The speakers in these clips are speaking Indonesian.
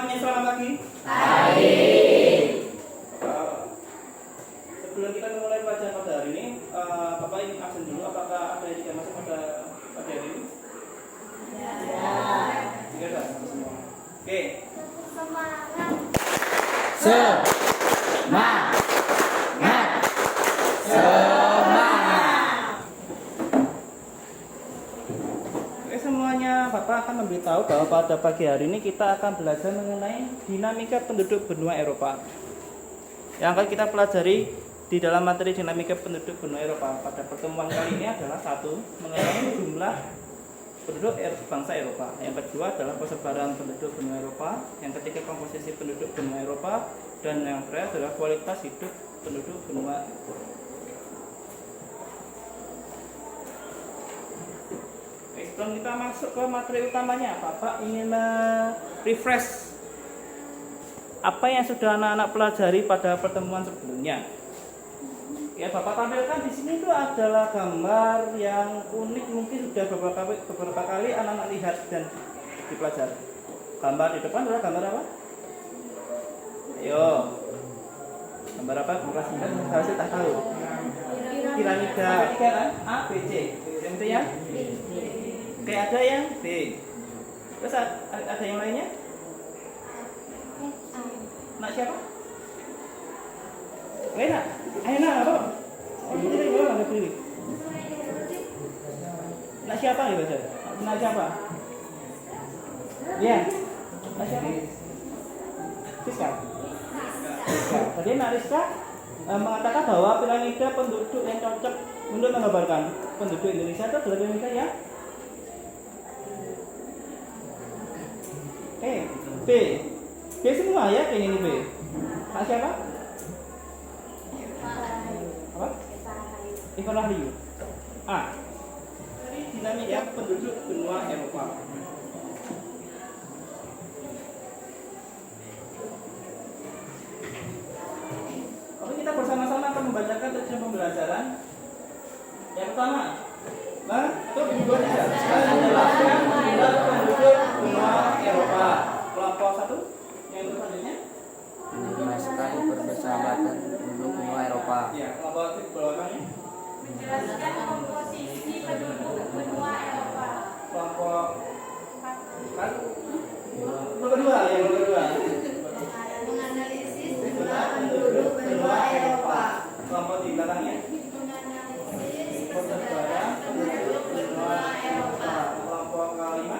semuanya selamat pagi. Pagi. Sebelum kita memulai pelajaran pada hari ini, Bapak ingin absen dulu. Apakah ada yang tidak masuk pada pagi hari ini? Tidak ada semua. Oke. Semangat. Oke semuanya, Bapak akan memberitahu bahwa pada pagi hari ini kita akan belajar mengenai dinamika penduduk benua Eropa. Yang akan kita pelajari di dalam materi dinamika penduduk benua Eropa pada pertemuan kali ini adalah satu, mengenai jumlah penduduk bangsa Eropa. Yang kedua adalah persebaran penduduk benua Eropa. Yang ketiga komposisi penduduk benua Eropa. Dan yang terakhir adalah kualitas hidup penduduk benua Eropa. Sebelum kita masuk ke materi utamanya, Bapak ingin refresh apa yang sudah anak-anak pelajari pada pertemuan sebelumnya. Ya, Bapak tampilkan di sini itu adalah gambar yang unik, mungkin sudah beberapa kali anak-anak lihat dan dipelajari. Gambar di depan adalah gambar apa? Ayo, gambar apa? Kelas 9 saya sih tak tahu. Piramida. A, B, C. Yang itu ya? Oke, ada yang B. Terus ada yang lainnya? Nak siapa? Lena. Ayo nak apa? Ini boleh nggak pilih? Nak siapa nih baca? Nak siapa? Dia. Nak siapa? Rizka. Rizka. Tadi Nak Rizka mengatakan bahwa piramida penduduk yang cocok untuk menggambarkan penduduk Indonesia itu adalah piramida ya. B. B semua ya kayak ini B. Nak siapa? Apa? Eva Rahayu. A. Jadi dinamika penduduk benua Eropa. Oke, kita bersama-sama akan membacakan tujuan pembelajaran. Yang pertama, menjelaskan jumlah penduduk benua Eropa. Kelompok 1. Yang selanjutnya menjelaskan persahabatan penduduk benua Eropa. Ya, kelompok belakangnya Menjelaskan komposisi penduduk benua Eropa. kelompok kedua, yang kedua Menganalisis jumlah penduduk benua Eropa. kelompok di belakangnya Menganalisis persebaran penduduk benua Eropa. kelompok kelima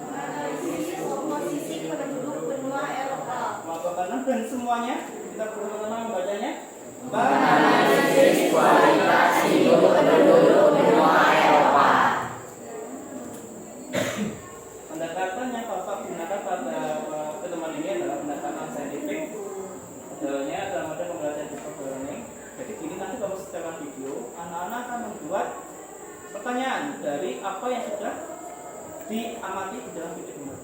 Menganalisis komposisi penduduk benua Eropa. kelompok keenam dan semuanya kita bersama-sama membacanya. Menganalisis kualitas hidup penduduk benua Eropa. Pendekatan yang Bapak gunakan pada pertemuan ini adalah pendekatan saintifik. Modelnya dalam model pembelajaran deep learning. Jadi gini, nanti kalau secara video anak-anak akan membuat pertanyaan dari apa yang sudah diamati di dalam video ini.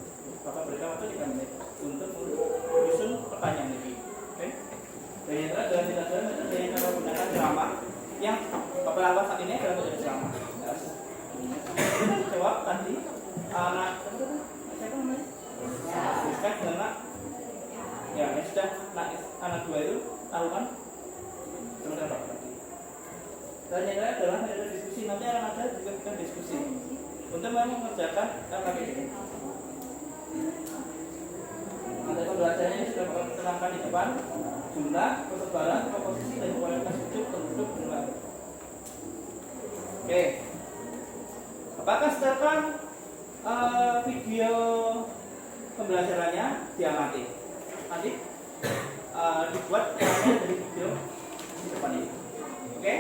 Bapak berikan waktu 3 menit untuk menyusun pertanyaan ini. Oke? Dan yang terakhir dari cara menggunakan ceramah yang Bapak lakukan saat ini adalah menjadi ceramah. Jawab tadi anak siapa namanya? Rizka dan anak ya yang sudah anak 2 itu lakukan sementara Bapak. Dan yang terakhir adalah metode diskusi. Nanti akan ada juga kita diskusi untuk mengerjakan KPD. Nanti pembelajarannya ini sudah Bapak terangkan di depan. Jumlah, persebaran, komposisi, dan kualitas hidup penduduk benua. Oke, Bapak akan setelkan video pembelajarannya diamati. Nanti dibuat dari video di depan ini. Oke?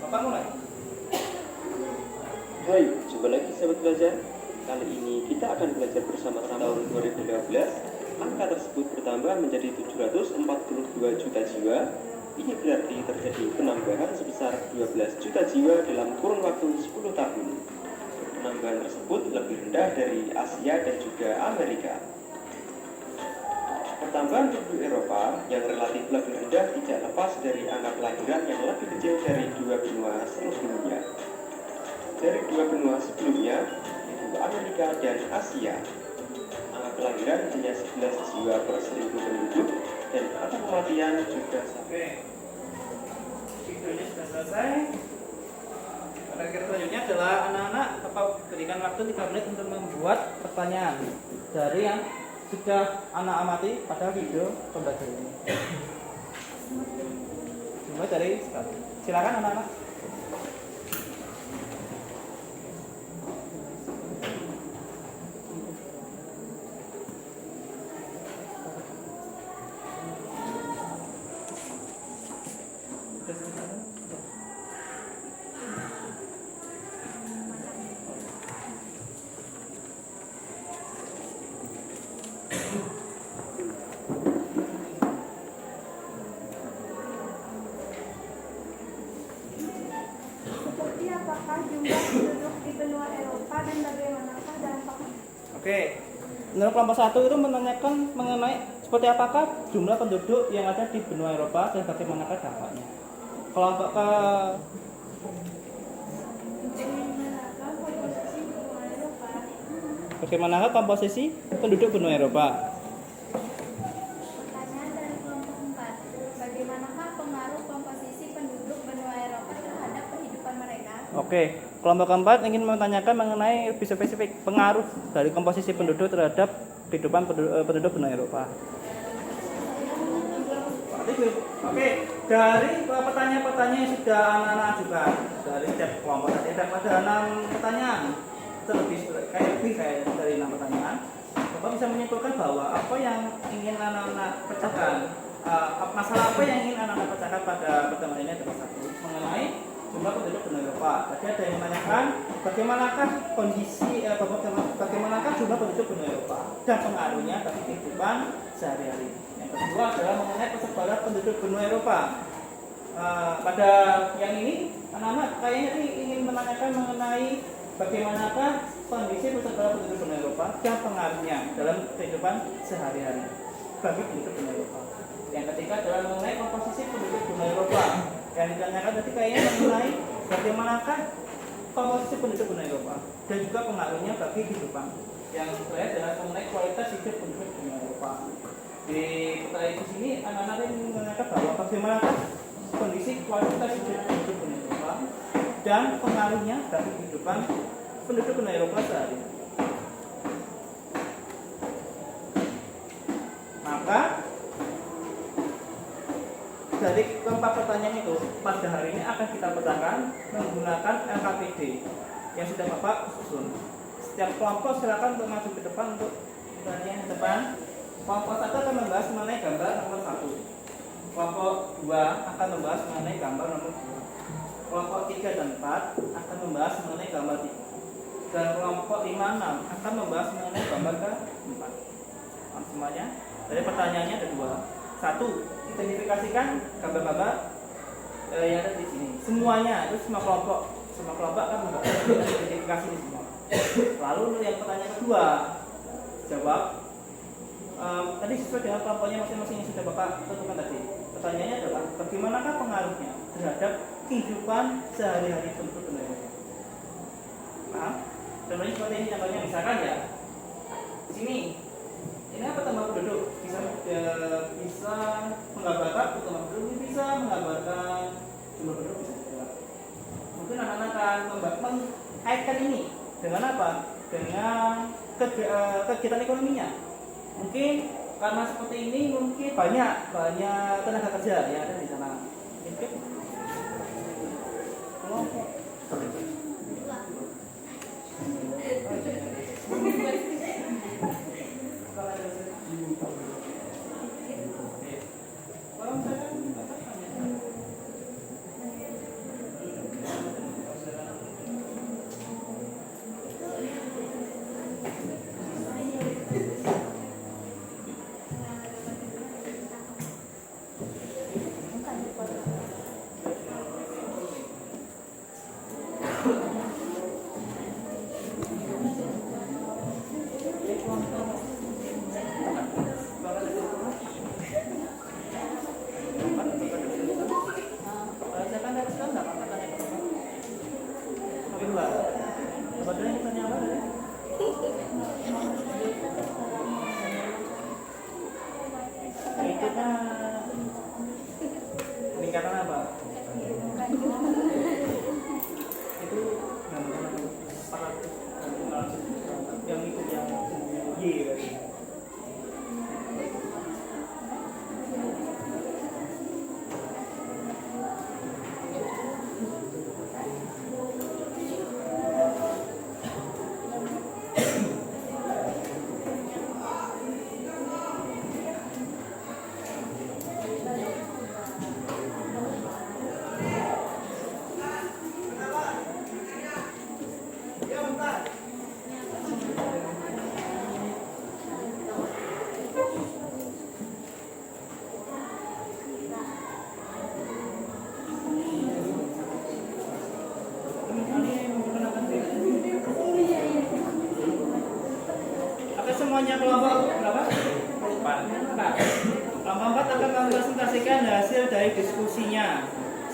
Bapak mulai. Hai, jumpa lagi sahabat belajar. Kali ini kita akan belajar bersama-sama tahun 2015. Angka tersebut bertambah menjadi 742 juta jiwa. Ini berarti terjadi penambahan sebesar 12 juta jiwa dalam kurun waktu 10 tahun. Penambahan tersebut lebih rendah dari Asia dan juga Amerika. Pertambahan penduduk Eropa yang relatif lebih rendah tidak lepas dari angka kelahiran yang lebih kecil dari dua benua sebelumnya. Dari dua benua sebelumnya, yaitu Amerika Afrika, dan Asia. Angka kelahiran hanya 11 jiwa per 1000 penduduk dan angka kematian juga sama. Oke, videonya sudah selesai. Terakhir selanjutnya adalah anak-anak Bapak berikan waktu 3 menit untuk membuat pertanyaan dari yang sudah anak amati pada video pembelajaran ini. Mulai dari sekarang. Silakan anak-anak. Seperti apakah jumlah penduduk di benua Eropa dan bagaimanakah dampaknya? Oke. Menurut kelompok 1 itu menanyakan mengenai seperti apakah jumlah penduduk yang ada di benua Eropa dan bagaimanakah dampaknya. Kelompok ke Bagaimanakah komposisi benua Eropa? bagaimanakah komposisi penduduk benua Eropa? Pertanyaan dari kelompok 4. Bagaimanakah pengaruh komposisi penduduk benua Eropa terhadap kehidupan mereka? Oke, kelompok keempat ingin menanyakan mengenai lebih spesifik pengaruh dari komposisi penduduk terhadap kehidupan penduduk benua Eropa. Oke, dari pertanyaan-pertanyaan yang sudah anak-anak ajukan dari setiap kelompok tadi ada 6 pertanyaan, terlebih kayak dari 6 pertanyaan. Bapak bisa menyimpulkan bahwa apa yang ingin anak-anak pecahkan, masalah apa yang ingin anak-anak pecahkan pada pertemuan ini adalah satu mengenai jumlah penduduk benua Eropa. Tadi ada yang menanyakan bagaimanakah kondisi, bagaimanakah jumlah penduduk benua Eropa dan pengaruhnya bagi kehidupan sehari-hari. Yang kedua adalah mengenai persebaran penduduk benua Eropa. Pada yang ini anak-anak kayaknya ingin menanyakan mengenai bagaimanakah kondisi persebaran penduduk benua Eropa dan pengaruhnya dalam kehidupan sehari-hari bagi penduduk benua Eropa. Yang ketiga adalah mengenai komposisi penduduk benua Eropa. Yang ditanyakan tadi kayaknya mengenai bagaimanakah komposisi penduduk benua Eropa dan juga pengaruhnya bagi kehidupan. Yang terakhir adalah mengenai kualitas hidup penduduk benua Eropa. Di pertanyaan di sini anak-anak ingin menanyakan bahwa bagaimanakah kondisi kualitas hidup penduduk benua Eropa dan pengaruhnya bagi kehidupan penduduk benua Eropa sehari-hari. Maka dari keempat pertanyaan itu pada hari ini akan kita pecahkan menggunakan LKPD yang sudah Bapak susun. Setiap kelompok silakan untuk maju ke depan untuk pertanyaan di depan. Kelompok 1 akan membahas mengenai gambar nomor 1. Kelompok 2 akan membahas mengenai gambar nomor 2. Kelompok 3 dan 4 akan membahas mengenai gambar 3. Dan kelompok 5, 6 akan membahas mengenai gambar ke-4. Semuanya. Dari pertanyaannya ada 2. 1. Identifikasikan gambar-gambar yang ada di sini. Semuanya, itu semua kelompok akan membahas identifikasi ini semua. Lalu yang pertanyaan kedua, jawab. Tadi sesuai dengan kelompoknya masing-masing yang sudah Bapak tentukan tadi. Pertanyaannya adalah bagaimanakah pengaruhnya terhadap kehidupan sehari-hari penduduk benua Eropa? Paham? Contohnya seperti ini, contohnya misalkan ya, di sini ini apa tambah penduduk bisa menggambarkan tambah penduduk, bisa menggambarkan jumlah penduduk bisa juga. Mungkin anak-anak akan mengkaitkan ini dengan apa? Dengan kegiatan ekonominya. Mungkin karena seperti ini mungkin banyak tenaga kerja yang ada di sana. Mungkin kelompok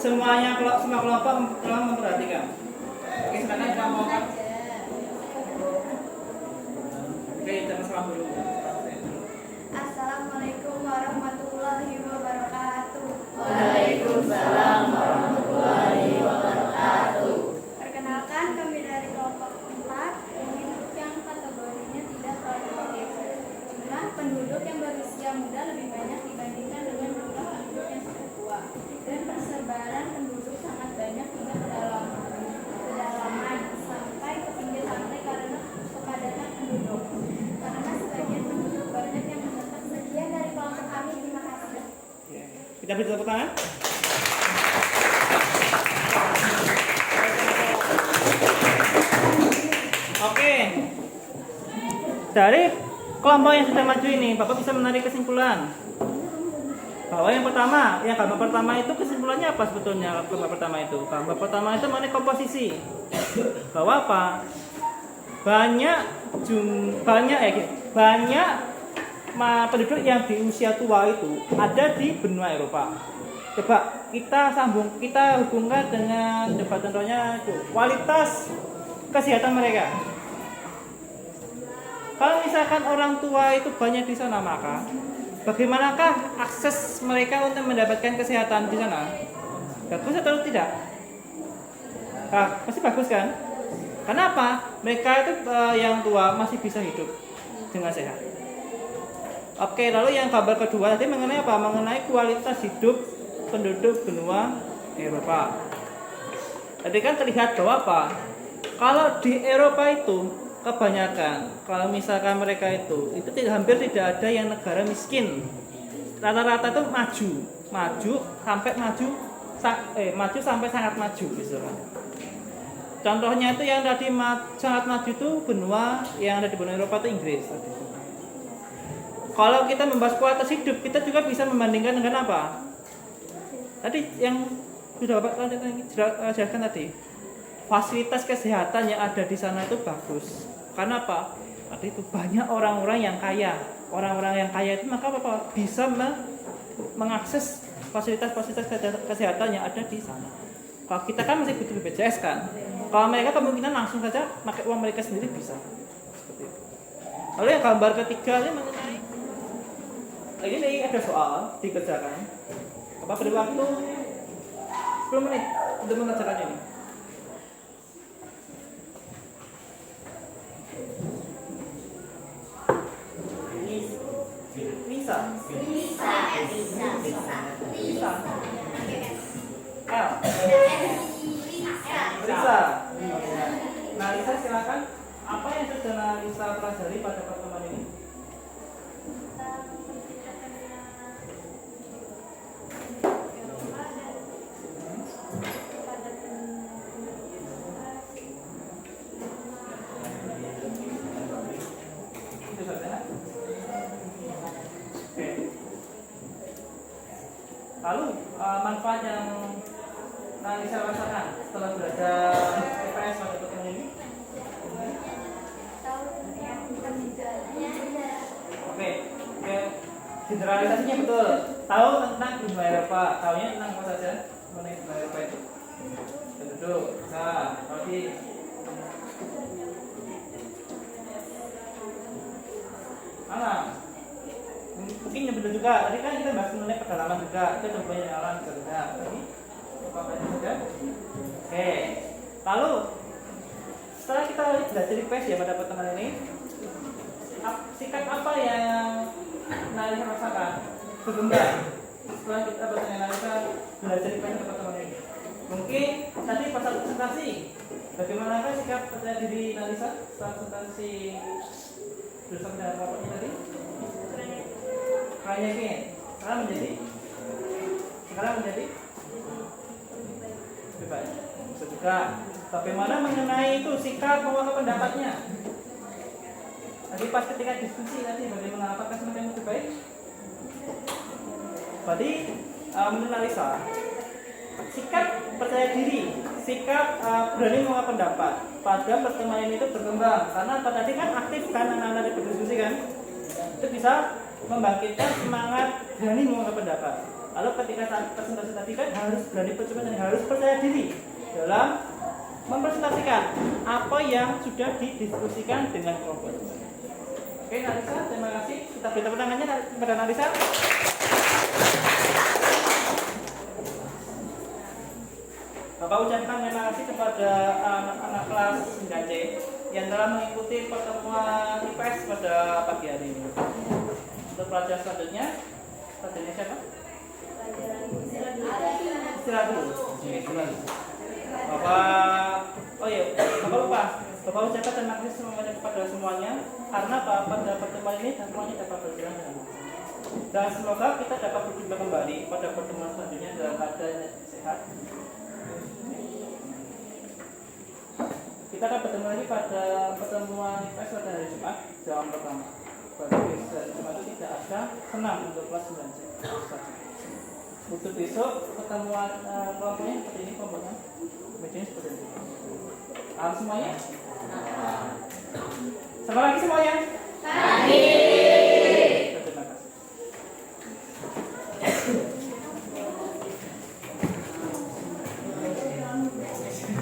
semua kelompok telah memperhatikan. Oke, silakan kita mau. Oke, jangan salam dulu. Assalamualaikum warahmatullahi wabarakatuh. Waalaikumsalam warahmatullahi wabarakatuh. Perkenalkan, kami dari kelompok 4 yang kategorinya tidak produktif. Jumlah penduduk yang berusia muda lebih banyak dibandingkan dengan jumlah penduduk yang sudah tua. Dan persebaran penduduk sangat banyak hingga kedalaman sampai ke pinggir pantai karena kepadatan penduduk. Karena sebagian penduduk banyak yang menetap. Sekian dari kelompok kami. Terima kasih. Kita beri tepuk tangan. Oke. Dari kelompok yang sudah maju ini, Bapak bisa menarik kesimpulan bahwa yang gambar pertama itu kesimpulannya apa sebetulnya? Gambar pertama itu mengenai komposisi. Bahwa apa? Banyak penduduk yang di usia tua itu ada di benua Eropa. Coba kita hubungkan dengan contohnya kualitas kesehatan mereka. Kalau misalkan orang tua itu banyak di sana, maka bagaimanakah akses mereka untuk mendapatkan kesehatan di sana? Bagus atau tidak? Pasti bagus kan? Kenapa? Mereka itu yang tua masih bisa hidup dengan sehat. Oke, lalu yang gambar kedua tadi mengenai apa? Mengenai kualitas hidup penduduk benua Eropa. Tadi kan terlihat bahwa apa? Kalau di Eropa itu kebanyakan, kalau misalkan mereka itu hampir tidak ada yang negara miskin. Rata-rata itu maju sampai sangat maju misalnya. Contohnya itu yang tadi sangat maju itu benua yang ada di benua Eropa itu Inggris. Kalau kita membahas kualitas hidup, kita juga bisa membandingkan dengan apa? Tadi yang sudah Bapak jelaskan tadi, fasilitas kesehatan yang ada di sana itu bagus. Karena apa? Tadi itu banyak orang-orang yang kaya. Orang-orang yang kaya itu maka apa? Bisa mengakses fasilitas-fasilitas kesehatan yang ada di sana. Kalau kita kan masih butuh BPJS kan. Kalau mereka kemungkinan langsung saja pakai uang mereka sendiri bisa. Seperti itu. Lalu yang gambar ketiga ini mengenai ini ada soal dikerjakan. Bapak beri waktu 10 menit untuk mengerjakan ini. Lisa. Lisa. Nah, Lisa silakan. Apa yang sudah Lisa pelajari pada pertemuan ini? Itu saja. Oke. Lalu manfaat yang Lisa rasakan setelah belajar IPS pada pertemuan ini? Oke, generalisasinya betul. Tahu tentang benua Eropa, tahunya tentang apa saja mengenai benua Eropa itu? Penduduk, tadi mungkin yang betul juga. Tadi kan kita bahas mengenai pedalaman juga, itu contohnya jalan juga. Tadi apa saja? Oke, lalu setelah kita belajar IPS ya pada pertemuan ini, sikap apa yang Nalisa rasakan sebelumnya setelah kita belajar IPS pada pertemuan ini? Mungkin tadi pas presentasi, bagaimanakah sikap percaya diri Nalisa setelah presentasi bersama dengan rapotnya tadi? Kurang yakin. Sekarang menjadi lebih baik. Bisa juga. Bagaimana mengenai itu sikap mengungkapkan pendapatnya? Tadi pas ketika diskusi tadi bagaimana, apakah semakin lebih baik? Tadi menurut Nalisa, sikap percaya diri, sikap berani mengungkapkan pendapat pada pertemuan ini itu berkembang karena tadi kan aktif kan anak-anak berdiskusi kan, itu bisa membangkitkan semangat berani mengungkapkan pendapat. Lalu ketika saat presentasi tadi kan harus berani percaya dan harus percaya diri dalam mempresentasikan apa yang sudah didiskusikan dengan kelompok. Oke, Narisa, terima kasih. Kita beri tepuk tangannya kepada Narisa. Bapak ucapkan terima kasih kepada anak-anak kelas 9C yang telah mengikuti pertemuan IPS pada pagi hari ini. Untuk pelajaran selanjutnya, pelajarannya siapa? Istirahat dulu. Bapak lupa. Bapak ucapkan terima kasih semuanya kepada semuanya karena pada pertemuan ini semuanya dapat berjalan dengan lancar. Dan semoga kita dapat berjumpa kembali pada pertemuan selanjutnya dalam keadaan sehat. Kita akan bertemu lagi pada pertemuan IPS pada hari Jumat jam pertama. Pada hari Jumat itu tidak ada senam untuk kelas 9C. Untuk besok pertemuan kelompoknya seperti ini, kelompoknya mejanya seperti ini. Semuanya? Sama lagi semuanya.